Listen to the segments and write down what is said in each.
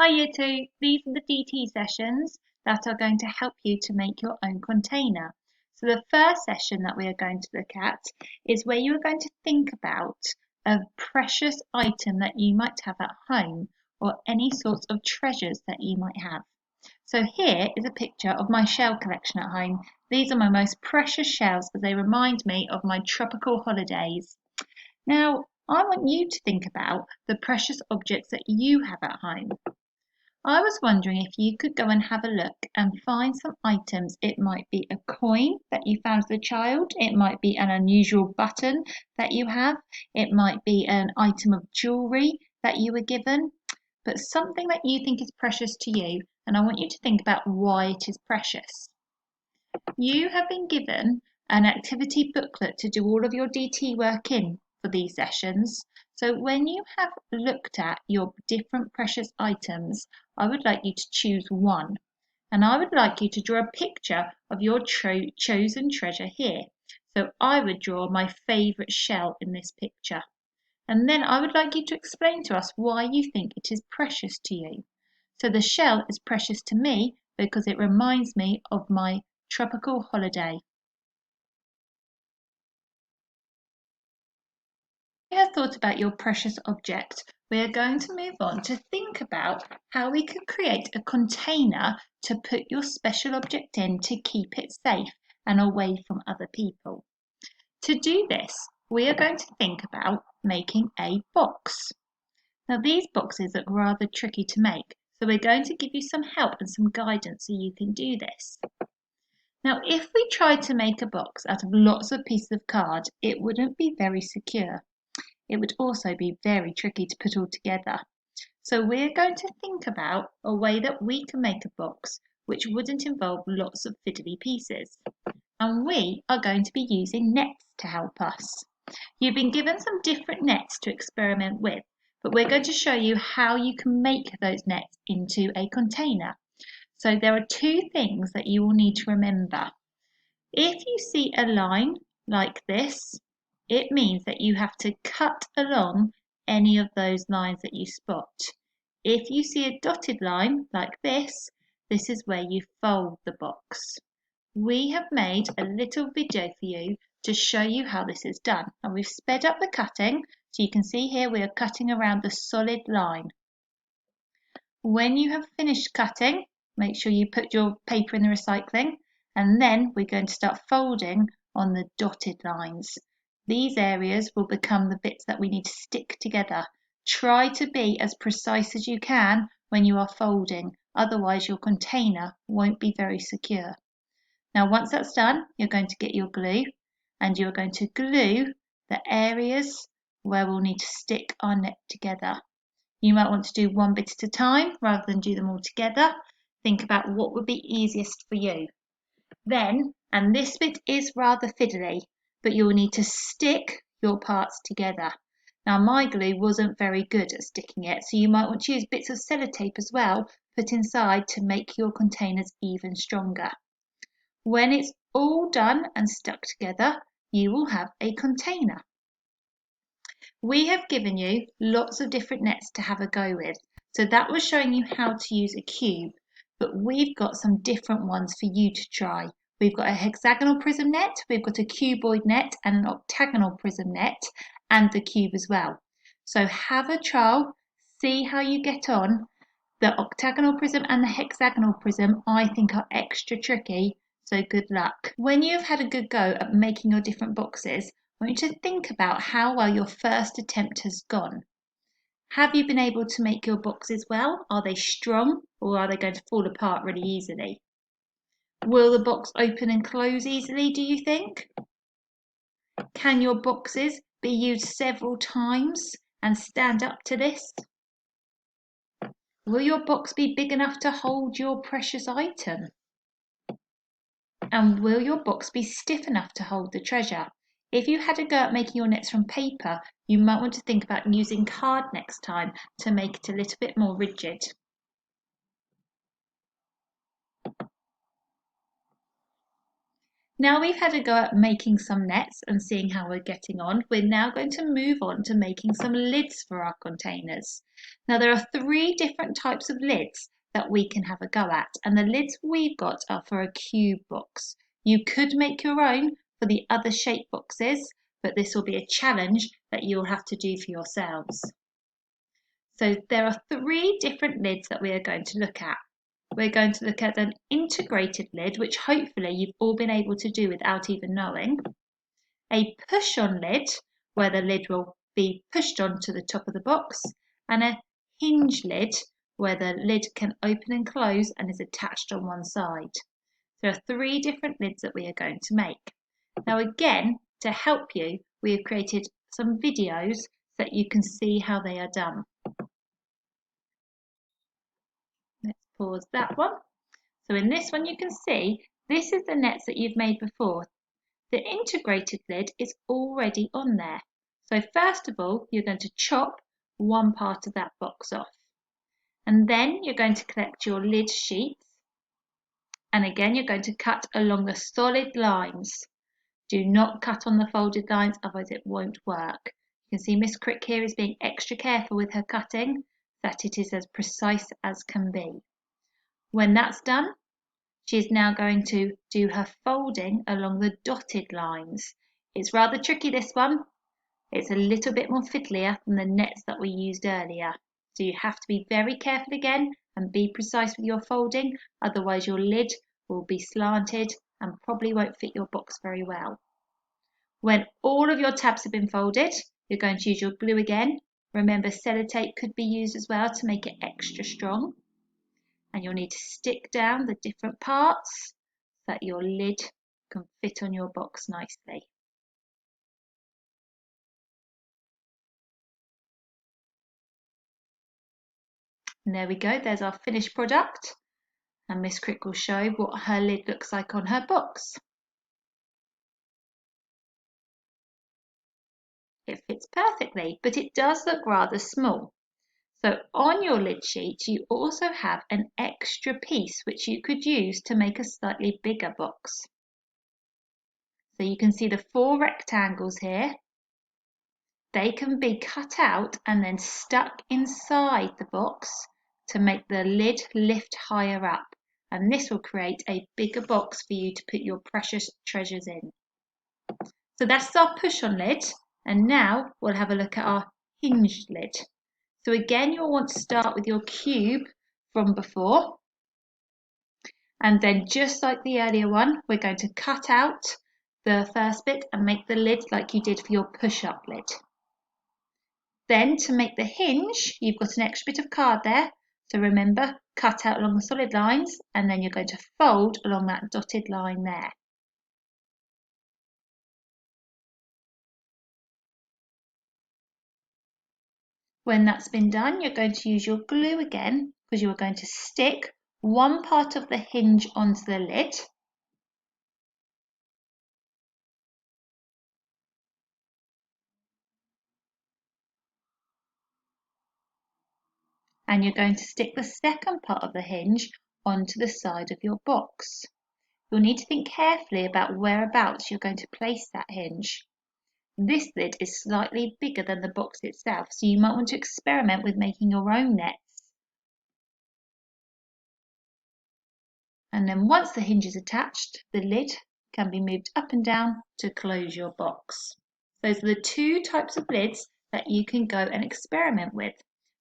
Hi Year 2, these are the DT sessions that are going to help you to make your own container. So the first session that we are going to look at is where you are going to think about a precious item that you might have at home or any sorts of treasures that you might have. So here is a picture of my shell collection at home. These are my most precious shells as they remind me of my tropical holidays. Now, I want you to think about the precious objects that you have at home. I was wondering if you could go and have a look and find some items. It might be a coin that you found as a child. It might be an unusual button that you have. It might be an item of jewellery that you were given, but something that you think is precious to you. And I want you to think about why it is precious. You have been given an activity booklet to do all of your DT work in for these sessions. So when you have looked at your different precious items, I would like you to choose one. And I would like you to draw a picture of your chosen treasure here. So I would draw my favourite shell in this picture. And then I would like you to explain to us why you think it is precious to you. So the shell is precious to me because it reminds me of my tropical holiday. You have thought about your precious object. We are going to move on to think about how we could create a container to put your special object in to keep it safe and away from other people. To do this, we are going to think about making a box. Now these boxes look rather tricky to make, so we're going to give you some help and some guidance so you can do this. Now, if we tried to make a box out of lots of pieces of card, it wouldn't be very secure. It would also be very tricky to put all together. So we're going to think about a way that we can make a box which wouldn't involve lots of fiddly pieces. And we are going to be using nets to help us. You've been given some different nets to experiment with, but we're going to show you how you can make those nets into a container. So there are two things that you will need to remember. If you see a line like this, it means that you have to cut along any of those lines that you spot. If you see a dotted line like this is where you fold the box. We have made a little video for you to show you how this is done. And we've sped up the cutting, so you can see here we are cutting around the solid line. When you have finished cutting, make sure you put your paper in the recycling, and then we're going to start folding on the dotted lines. These areas will become the bits that we need to stick together. Try to be as precise as you can when you are folding, otherwise your container won't be very secure. Now once that's done, you're going to get your glue and you're going to glue the areas where we'll need to stick our net together. You might want to do one bit at a time rather than do them all together. Think about what would be easiest for you. Then, and this bit is rather fiddly, but you'll need to stick your parts together. Now my glue wasn't very good at sticking it, so you might want to use bits of sellotape as well, put inside to make your containers even stronger. When it's all done and stuck together, you will have a container. We have given you lots of different nets to have a go with. So that was showing you how to use a cube, but we've got some different ones for you to try. We've got a hexagonal prism net, we've got a cuboid net and an octagonal prism net and the cube as well. So have a trial, see how you get on. The octagonal prism and the hexagonal prism I think are extra tricky, so good luck. When you've had a good go at making your different boxes, I want you to think about how well your first attempt has gone. Have you been able to make your boxes well? Are they strong or are they going to fall apart really easily? Will the box open and close easily, do you think? Can your boxes be used several times and stand up to this? Will your box be big enough to hold your precious item? And will your box be stiff enough to hold the treasure? If you had a go at making your nets from paper, you might want to think about using card next time to make it a little bit more rigid. Now we've had a go at making some nets and seeing how we're getting on, we're now going to move on to making some lids for our containers. Now there are 3 different types of lids that we can have a go at, and the lids we've got are for a cube box. You could make your own for the other shape boxes, but this will be a challenge that you'll have to do for yourselves. So there are 3 different lids that we are going to look at. We're going to look at an integrated lid, which hopefully you've all been able to do without even knowing. A push-on lid, where the lid will be pushed onto the top of the box. And a hinge lid, where the lid can open and close and is attached on one side. There are 3 different lids that we are going to make. Now again, to help you, we have created some videos so that you can see how they are done. Let's pause that one. So in this one you can see this is the nets that you've made before. The integrated lid is already on there. So first of all you're going to chop one part of that box off. And then you're going to collect your lid sheets. And again you're going to cut along the solid lines. Do not cut on the folded lines, otherwise it won't work. You can see Miss Crick here is being extra careful with her cutting, that it is as precise as can be. When that's done, she is now going to do her folding along the dotted lines. It's rather tricky, this one. It's a little bit more fiddlier than the nets that we used earlier. So you have to be very careful again and be precise with your folding, otherwise your lid will be slanted and probably won't fit your box very well. When all of your tabs have been folded, you're going to use your glue again. Remember, sellotape could be used as well to make it extra strong. And you'll need to stick down the different parts so that your lid can fit on your box nicely. And there we go, there's our finished product. And Miss Crick will show what her lid looks like on her box. It fits perfectly, but it does look rather small. So on your lid sheet, you also have an extra piece which you could use to make a slightly bigger box. So you can see the 4 rectangles here. They can be cut out and then stuck inside the box to make the lid lift higher up. And this will create a bigger box for you to put your precious treasures in. So that's our push-on lid. And now we'll have a look at our hinged lid. So again, you'll want to start with your cube from before. And then just like the earlier one, we're going to cut out the first bit and make the lid like you did for your push-up lid. Then to make the hinge, you've got an extra bit of card there. So remember, cut out along the solid lines and then you're going to fold along that dotted line there. When that's been done, you're going to use your glue again because you are going to stick one part of the hinge onto the lid. And you're going to stick the second part of the hinge onto the side of your box. You'll need to think carefully about whereabouts you're going to place that hinge. This lid is slightly bigger than the box itself, so you might want to experiment with making your own nets. And then once the hinge is attached, the lid can be moved up and down to close your box. Those are the 2 types of lids that you can go and experiment with.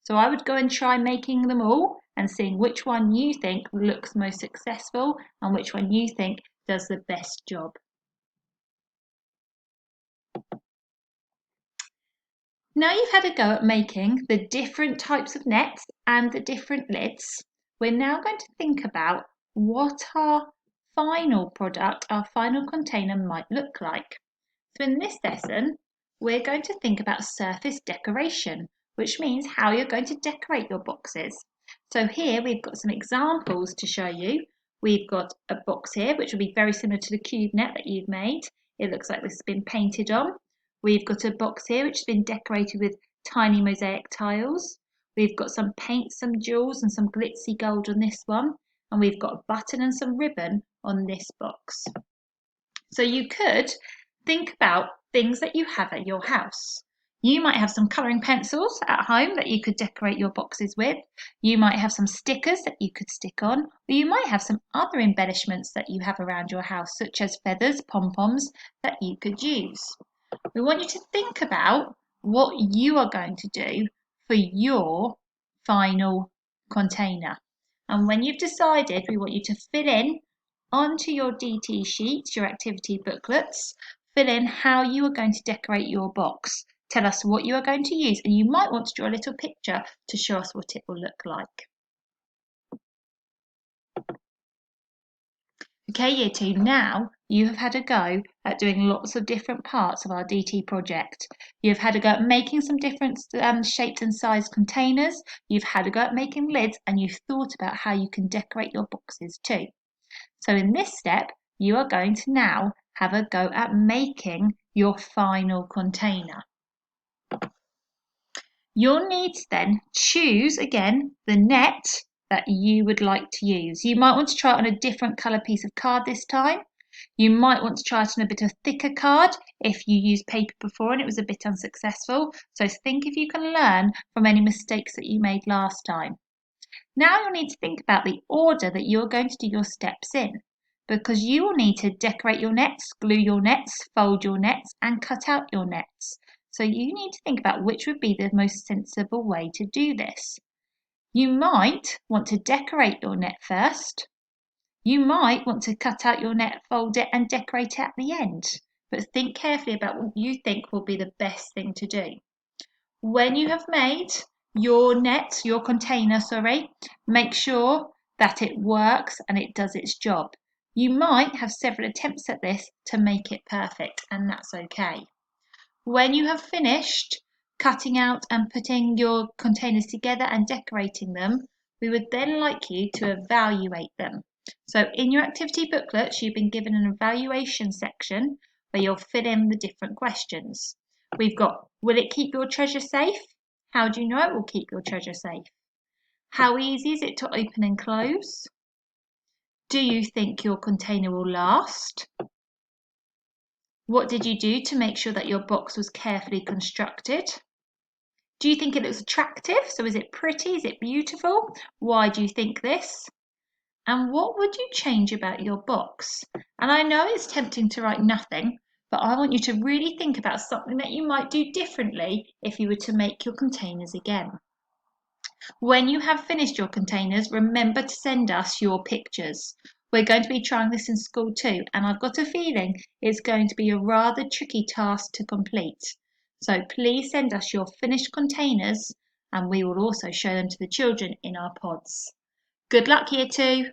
So I would go and try making them all and seeing which one you think looks most successful and which one you think does the best job. Now you've had a go at making the different types of nets and the different lids, we're now going to think about what our final product, our final container might look like. So in this lesson, we're going to think about surface decoration, which means how you're going to decorate your boxes. So here we've got some examples to show you. We've got a box here, which will be very similar to the cube net that you've made. It looks like this has been painted on. We've got a box here which has been decorated with tiny mosaic tiles. We've got some paint, some jewels and some glitzy gold on this one. And we've got a button and some ribbon on this box. So you could think about things that you have at your house. You might have some colouring pencils at home that you could decorate your boxes with. You might have some stickers that you could stick on, or you might have some other embellishments that you have around your house, such as feathers, pom-poms, that you could use. We want you to think about what you are going to do for your final container. And when you've decided, we want you to fill in onto your DT sheets, your activity booklets, fill in how you are going to decorate your box. Tell us what you are going to use, and you might want to draw a little picture to show us what it will look like. Okay, Year 2, now you have had a go at doing lots of different parts of our DT project. You've had a go at making some different shaped and sized containers. You've had a go at making lids, and you've thought about how you can decorate your boxes too. So in this step, you are going to now have a go at making your final container. You'll need to then choose again the net that you would like to use. You might want to try it on a different colour piece of card this time. You might want to try it on a bit of thicker card if you used paper before and it was a bit unsuccessful. So think if you can learn from any mistakes that you made last time. Now you'll need to think about the order that you're going to do your steps in, because you will need to decorate your nets, glue your nets, fold your nets, and cut out your nets. So you need to think about which would be the most sensible way to do this. You might want to decorate your net first. You might want to cut out your net, fold it, and decorate it at the end. But think carefully about what you think will be the best thing to do. When you have made your net, your container, make sure that it works and it does its job. You might have several attempts at this to make it perfect, and that's okay. When you have finished cutting out and putting your containers together and decorating them, we would then like you to evaluate them. So in your activity booklets, you've been given an evaluation section where you'll fill in the different questions. We've got, will it keep your treasure safe? How do you know it will keep your treasure safe? How easy is it to open and close? Do you think your container will last? What did you do to make sure that your box was carefully constructed? Do you think it looks attractive? So is it pretty? Is it beautiful? Why do you think this? And what would you change about your box? And I know it's tempting to write nothing, but I want you to really think about something that you might do differently if you were to make your containers again. When you have finished your containers, remember to send us your pictures. We're going to be trying this in school too, and I've got a feeling it's going to be a rather tricky task to complete. So please send us your finished containers, and we will also show them to the children in our pods. Good luck, Year 2.